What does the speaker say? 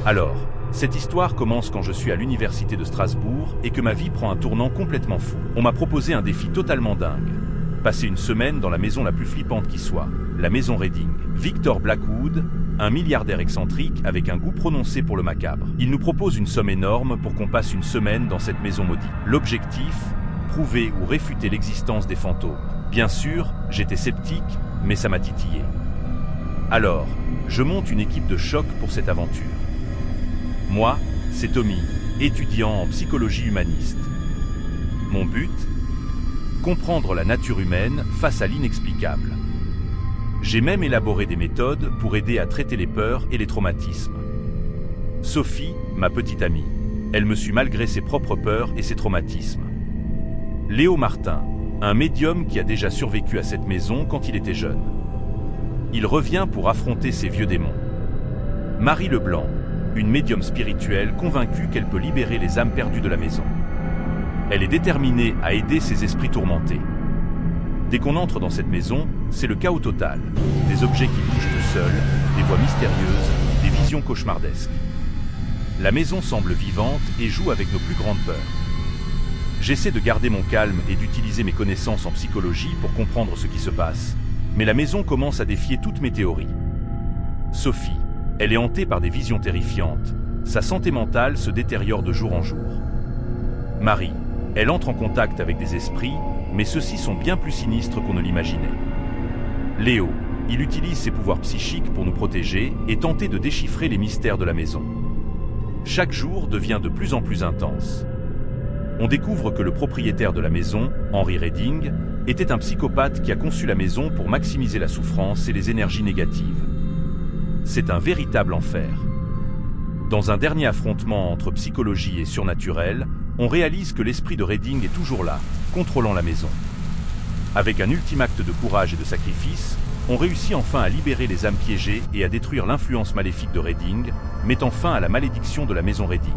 Alors, cette histoire commence quand je suis à l'université de Strasbourg et que ma vie prend un tournant complètement fou. On m'a proposé un défi totalement dingue. Passer une semaine dans la maison la plus flippante qui soit, la maison Reading. Victor Blackwood, un milliardaire excentrique avec un goût prononcé pour le macabre. Il nous propose une somme énorme pour qu'on passe une semaine dans cette maison maudite. L'objectif, prouver ou réfuter l'existence des fantômes. Bien sûr, j'étais sceptique, mais ça m'a titillé. Alors, je monte une équipe de choc pour cette aventure. Moi, c'est Tommy, étudiant en psychologie humaniste. Mon but ? Comprendre la nature humaine face à l'inexplicable. J'ai même élaboré des méthodes pour aider à traiter les peurs et les traumatismes. Sophie, ma petite amie, elle me suit malgré ses propres peurs et ses traumatismes. Léo Martin, un médium qui a déjà survécu à cette maison quand il était jeune. Il revient pour affronter ses vieux démons. Marie Leblanc, une médium spirituelle convaincue qu'elle peut libérer les âmes perdues de la maison. Elle est déterminée à aider ces esprits tourmentés. Dès qu'on entre dans cette maison, c'est le chaos total. Des objets qui bougent tout seuls, des voix mystérieuses, des visions cauchemardesques. La maison semble vivante et joue avec nos plus grandes peurs. J'essaie de garder mon calme et d'utiliser mes connaissances en psychologie pour comprendre ce qui se passe, mais la maison commence à défier toutes mes théories. Sophie, elle est hantée par des visions terrifiantes. Sa santé mentale se détériore de jour en jour. Marie, elle entre en contact avec des esprits, mais ceux-ci sont bien plus sinistres qu'on ne l'imaginait. Léo, il utilise ses pouvoirs psychiques pour nous protéger et tenter de déchiffrer les mystères de la maison. Chaque jour devient de plus en plus intense. On découvre que le propriétaire de la maison, Henry Reading, était un psychopathe qui a conçu la maison pour maximiser la souffrance et les énergies négatives. C'est un véritable enfer. Dans un dernier affrontement entre psychologie et surnaturel, on réalise que l'esprit de Reading est toujours là, contrôlant la maison. Avec un ultime acte de courage et de sacrifice, on réussit enfin à libérer les âmes piégées et à détruire l'influence maléfique de Reading, mettant fin à la malédiction de la maison Reading.